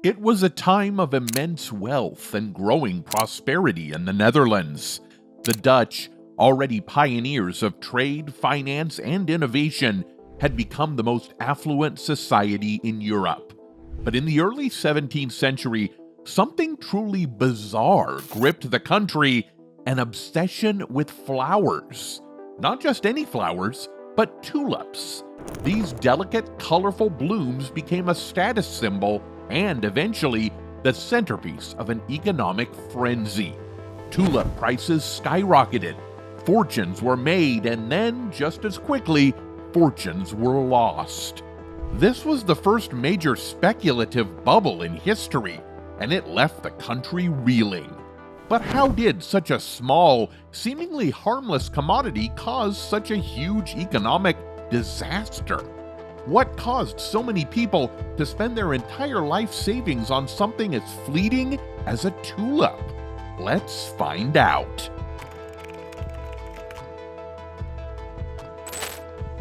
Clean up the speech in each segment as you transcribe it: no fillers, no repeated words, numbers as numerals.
It was a time of immense wealth and growing prosperity in the Netherlands. The Dutch, already pioneers of trade, finance, and innovation, had become the most affluent society in Europe. But in the early 17th century, something truly bizarre gripped the country: an obsession with flowers. Not just any flowers, but tulips. These delicate, colorful blooms became a status symbol and eventually the centerpiece of an economic frenzy. Tulip prices skyrocketed, fortunes were made, and then, just as quickly, fortunes were lost. This was the first major speculative bubble in history, and it left the country reeling. But how did such a small, seemingly harmless commodity cause such a huge economic disaster? What caused so many people to spend their entire life savings on something as fleeting as a tulip? Let's find out.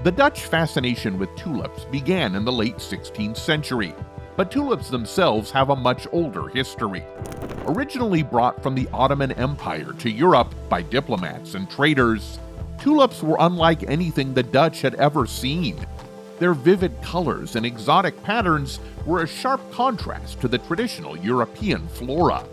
The Dutch fascination with tulips began in the late 16th century, but tulips themselves have a much older history. Originally brought from the Ottoman Empire to Europe by diplomats and traders, tulips were unlike anything the Dutch had ever seen. Their vivid colors and exotic patterns were a sharp contrast to the traditional European flora.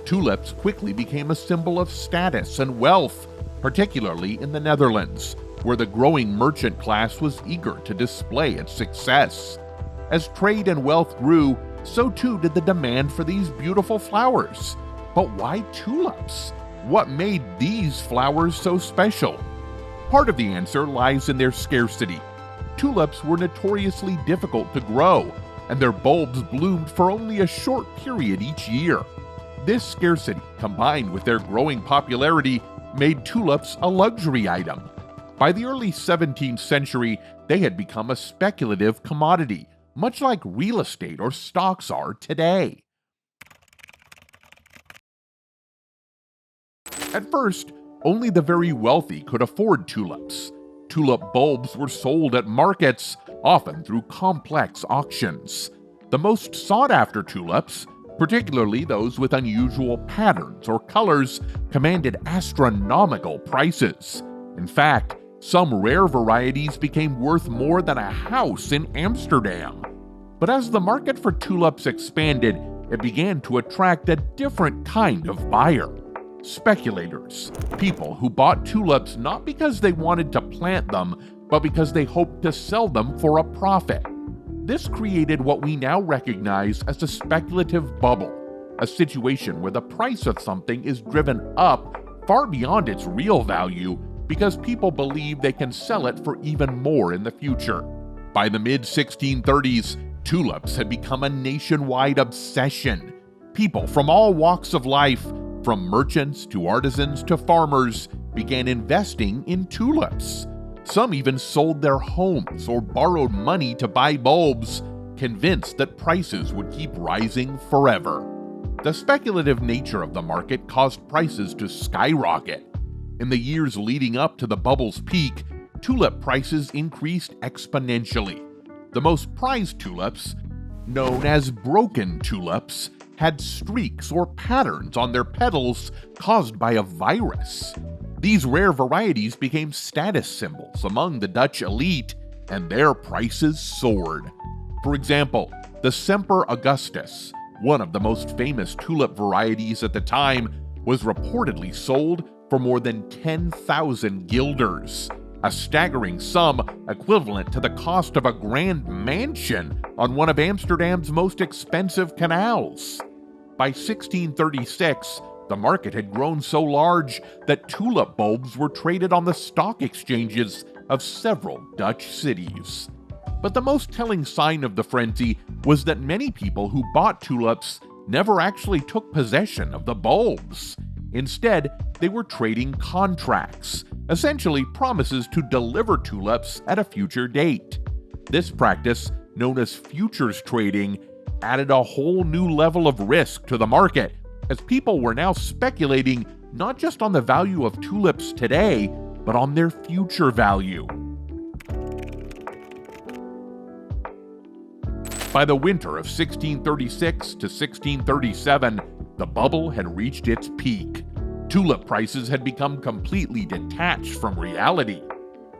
Tulips quickly became a symbol of status and wealth, particularly in the Netherlands, where the growing merchant class was eager to display its success. As trade and wealth grew, so too did the demand for these beautiful flowers. But why tulips? What made these flowers so special? Part of the answer lies in their scarcity. Tulips were notoriously difficult to grow, and their bulbs bloomed for only a short period each year. This scarcity, combined with their growing popularity, made tulips a luxury item. By the early 17th century, they had become a speculative commodity, much like real estate or stocks are today. At first, only the very wealthy could afford tulips. Tulip bulbs were sold at markets, often through complex auctions. The most sought-after tulips, particularly those with unusual patterns or colors, commanded astronomical prices. In fact, some rare varieties became worth more than a house in Amsterdam. But as the market for tulips expanded, it began to attract a different kind of buyer. Speculators, people who bought tulips not because they wanted to plant them, but because they hoped to sell them for a profit. This created what we now recognize as a speculative bubble, a situation where the price of something is driven up far beyond its real value because people believe they can sell it for even more in the future. By the mid-1630s, tulips had become a nationwide obsession. People from all walks of life, from merchants to artisans to farmers, began investing in tulips. Some even sold their homes or borrowed money to buy bulbs, convinced that prices would keep rising forever. The speculative nature of the market caused prices to skyrocket. In the years leading up to the bubble's peak, tulip prices increased exponentially. The most prized tulips, known as broken tulips, had streaks or patterns on their petals caused by a virus. These rare varieties became status symbols among the Dutch elite, and their prices soared. For example, the Semper Augustus, one of the most famous tulip varieties at the time, was reportedly sold for more than 10,000 guilders, a staggering sum equivalent to the cost of a grand mansion on one of Amsterdam's most expensive canals. By 1636, the market had grown so large that tulip bulbs were traded on the stock exchanges of several Dutch cities. But the most telling sign of the frenzy was that many people who bought tulips never actually took possession of the bulbs. Instead, they were trading contracts, essentially promises to deliver tulips at a future date. This practice, known as futures trading, added a whole new level of risk to the market, as people were now speculating not just on the value of tulips today, but on their future value. By the winter of 1636 to 1637, the bubble had reached its peak. Tulip prices had become completely detached from reality.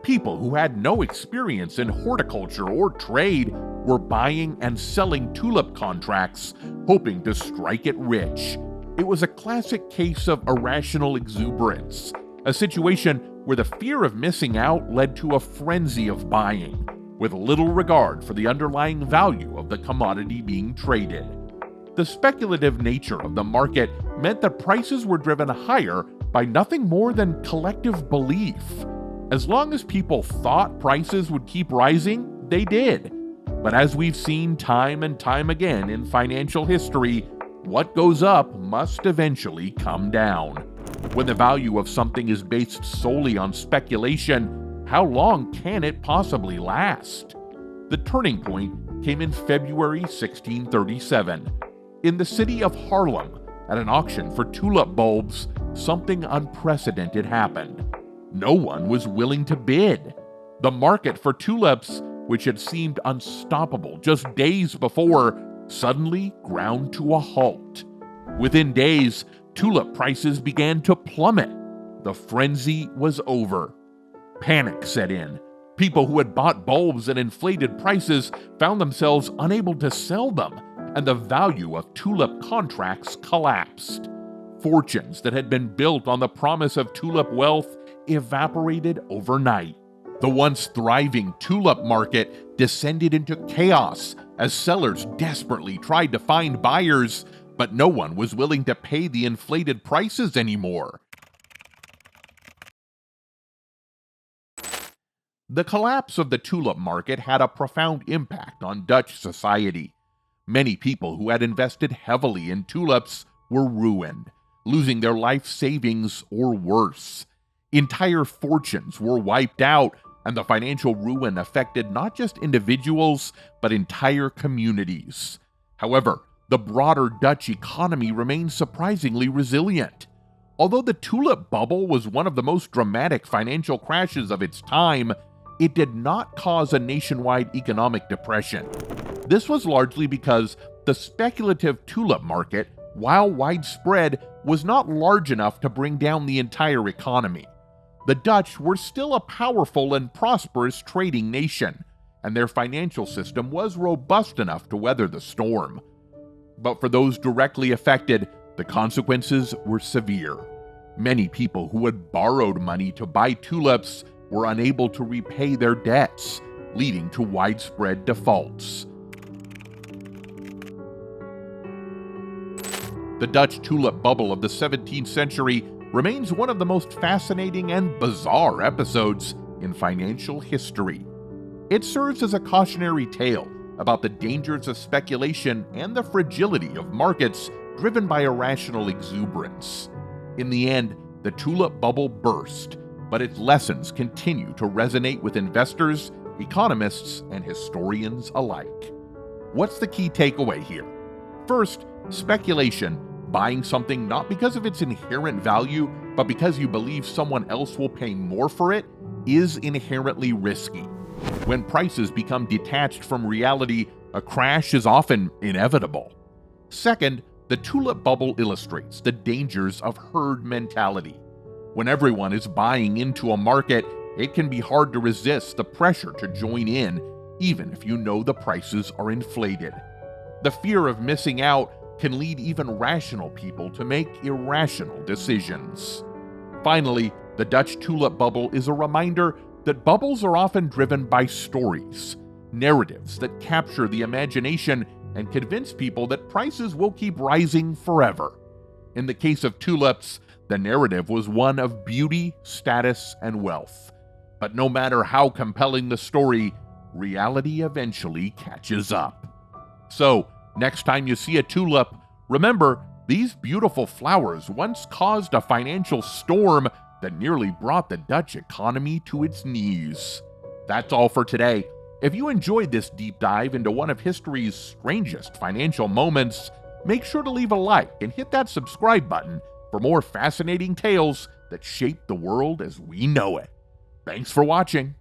People who had no experience in horticulture or trade were buying and selling tulip contracts, hoping to strike it rich. It was a classic case of irrational exuberance, a situation where the fear of missing out led to a frenzy of buying, with little regard for the underlying value of the commodity being traded. The speculative nature of the market meant that prices were driven higher by nothing more than collective belief. As long as people thought prices would keep rising, they did. But as we've seen time and time again in financial history, what goes up must eventually come down. When the value of something is based solely on speculation, how long can it possibly last? The turning point came in February 1637. In the city of Haarlem, at an auction for tulip bulbs, something unprecedented happened. No one was willing to bid. The market for tulips, which had seemed unstoppable just days before, suddenly ground to a halt. Within days, tulip prices began to plummet. The frenzy was over. Panic set in. People who had bought bulbs at inflated prices found themselves unable to sell them, and the value of tulip contracts collapsed. Fortunes that had been built on the promise of tulip wealth evaporated overnight. The once thriving tulip market descended into chaos as sellers desperately tried to find buyers, but no one was willing to pay the inflated prices anymore. The collapse of the tulip market had a profound impact on Dutch society. Many people who had invested heavily in tulips were ruined, losing their life savings or worse. Entire fortunes were wiped out, and the financial ruin affected not just individuals, but entire communities. However, the broader Dutch economy remained surprisingly resilient. Although the tulip bubble was one of the most dramatic financial crashes of its time, it did not cause a nationwide economic depression. This was largely because the speculative tulip market, while widespread, was not large enough to bring down the entire economy. The Dutch were still a powerful and prosperous trading nation, and their financial system was robust enough to weather the storm. But for those directly affected, the consequences were severe. Many people who had borrowed money to buy tulips were unable to repay their debts, leading to widespread defaults. The Dutch tulip bubble of the 17th century remains one of the most fascinating and bizarre episodes in financial history. It serves as a cautionary tale about the dangers of speculation and the fragility of markets driven by irrational exuberance. In the end, the tulip bubble burst, but its lessons continue to resonate with investors, economists, and historians alike. What's the key takeaway here? First, speculation, buying something not because of its inherent value, but because you believe someone else will pay more for it, is inherently risky. When prices become detached from reality, a crash is often inevitable. Second, the tulip bubble illustrates the dangers of herd mentality. When everyone is buying into a market, it can be hard to resist the pressure to join in, even if you know the prices are inflated. The fear of missing out can lead even rational people to make irrational decisions. Finally, the Dutch tulip bubble is a reminder that bubbles are often driven by stories, narratives that capture the imagination and convince people that prices will keep rising forever. In the case of tulips, the narrative was one of beauty, status, and wealth. But no matter how compelling the story, reality eventually catches up. So, next time you see a tulip, remember, these beautiful flowers once caused a financial storm that nearly brought the Dutch economy to its knees. That's all for today. If you enjoyed this deep dive into one of history's strangest financial moments, make sure to leave a like and hit that subscribe button for more fascinating tales that shape the world as we know it. Thanks for watching.